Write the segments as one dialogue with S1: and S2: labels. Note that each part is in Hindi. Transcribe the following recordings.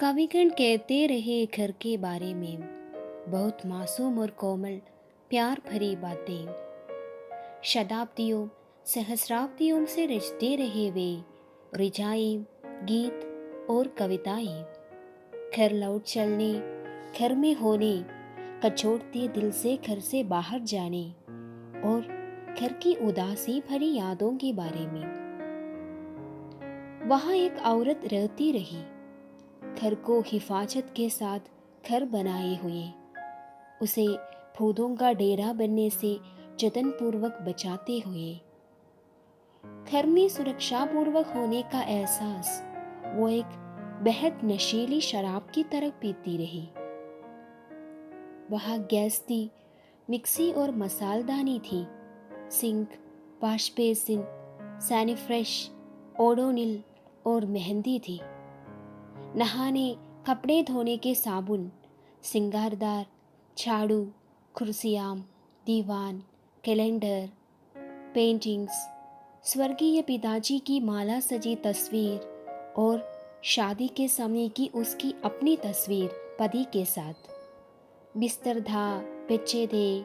S1: कविगण कहते रहे घर के बारे में बहुत मासूम और कोमल प्यार भरी बातें। शताब्दियों सहस्राब्दियों से रचते रहे वे रिझाएं, गीत और कविताएं। घर लौट चलने, घर में होने, कचोटते दिल से घर से बाहर जाने और घर की उदासी भरी यादों के बारे में। वहां एक औरत रहती रही, घर को हिफाजत के साथ घर बनाए हुए, उसे भूतों का डेरा बनने से जतन पूर्वक बचाते हुए। घर में सुरक्षा पूर्वक होने का एहसास वो एक बेहद नशीली शराब की तरह पीती रही। वहां गैस थी, मिक्सी और मसालदानी थी, सिंक, वॉश बेसिन, सैनिफ्रेश, ओडोनिल और मेहंदी थी। नहाने, कपड़े धोने के साबुन, सिंगारदार, झाड़ू, कुर्सियां, दीवान, कैलेंडर, पेंटिंग्स, स्वर्गीय पिताजी की माला सजी तस्वीर और शादी के समय की उसकी अपनी तस्वीर पति के साथ। बिस्तर था, बिछे थे,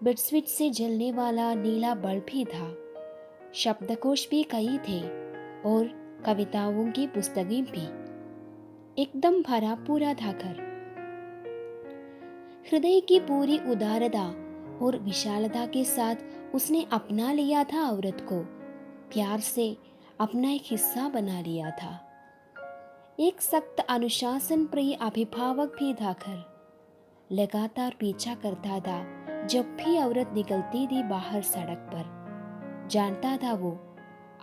S1: बिटस्विच से जलने वाला नीला बल्ब भी था। शब्दकोश भी कई थे और कविताओं की पुस्तकें भी। एकदम भरा पूरा था घर। हृदय की पूरी उदारता और विशालता के साथ उसने अपना लिया था औरत को, प्यार से अपना एक हिस्सा बना लिया था। एक सख्त अनुशासन प्रिय अभिभावक भी था घर। लगातार पीछा करता था जब भी औरत निकलती थी बाहर सड़क पर। जानता था वो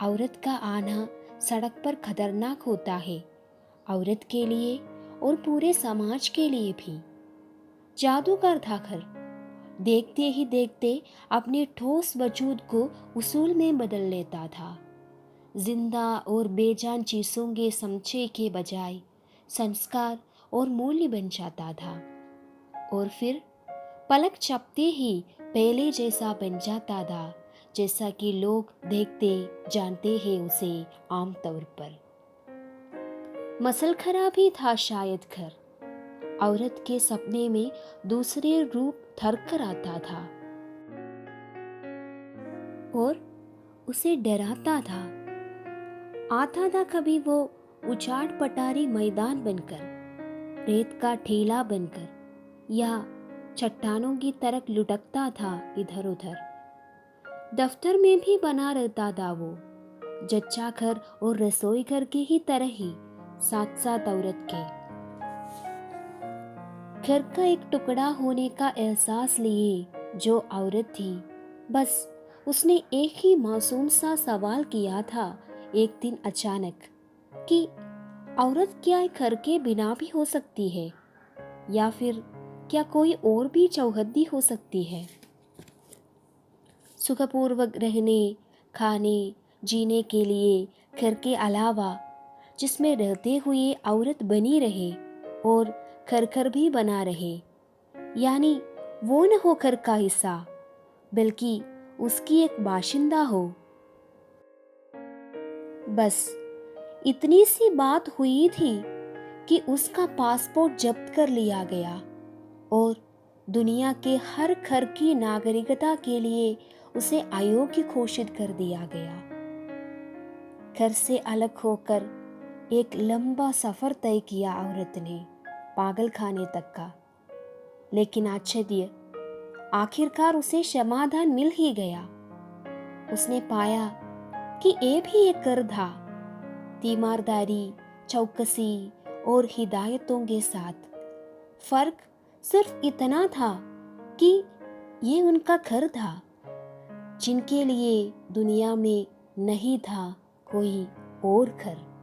S1: औरत का आना सड़क पर खतरनाक होता है, औरत के लिए और पूरे समाज के लिए भी। जादूगर था घर, देखते ही देखते अपने ठोस वजूद को उसूल में बदल लेता था। जिंदा और बेजान चीजों के समझे के बजाय संस्कार और मूल्य बन जाता था, और फिर पलक झपकते ही पहले जैसा बन जाता था जैसा कि लोग देखते जानते हैं उसे आमतौर पर। मसल खराब ही था शायद घर। औरत के सपने में दूसरे रूप धर कर आता था और उसे डराता था। आता था कभी वो उचाड़ पटारी मैदान बनकर, रेत का ठेला बनकर, या चट्टानों की तरफ लुढ़कता था इधर उधर। दफ्तर में भी बना रहता था वो, जच्चा घर और रसोई घर के ही तरह ही साथ साथ औरत के। घर का एक टुकड़ा होने का एहसास लिए जो औरत थी, बस उसने एक ही मासूम सा सवाल किया था एक दिन अचानक कि औरत क्या एक घर के बिना भी हो सकती है, या फिर क्या कोई और भी चौहद्दी हो सकती है। सुखपूर्वक रहने, खाने, जीने के लिए घर के अलावा जिसमें रहते हुए औरत बनी रहे और घर घर भी बना रहे, यानी वो न हो घर का हिस्सा बल्कि उसकी एक बाशिंदा हो। बस इतनी सी बात हुई थी कि उसका पासपोर्ट जब्त कर लिया गया और दुनिया के हर घर की नागरिकता के लिए उसे अयोग्य घोषित कर दिया गया। घर से अलग होकर एक लंबा सफर तय किया औरत ने, पागल खाने तक का। लेकिन आश्चर्य, आखिरकार उसे समाधान मिल ही गया। उसने पाया कि ये भी एक घर था, तीमारदारी, चौकसी और हिदायतों के साथ। फर्क सिर्फ इतना था कि ये उनका घर था, जिनके लिए दुनिया में नहीं था कोई और घर।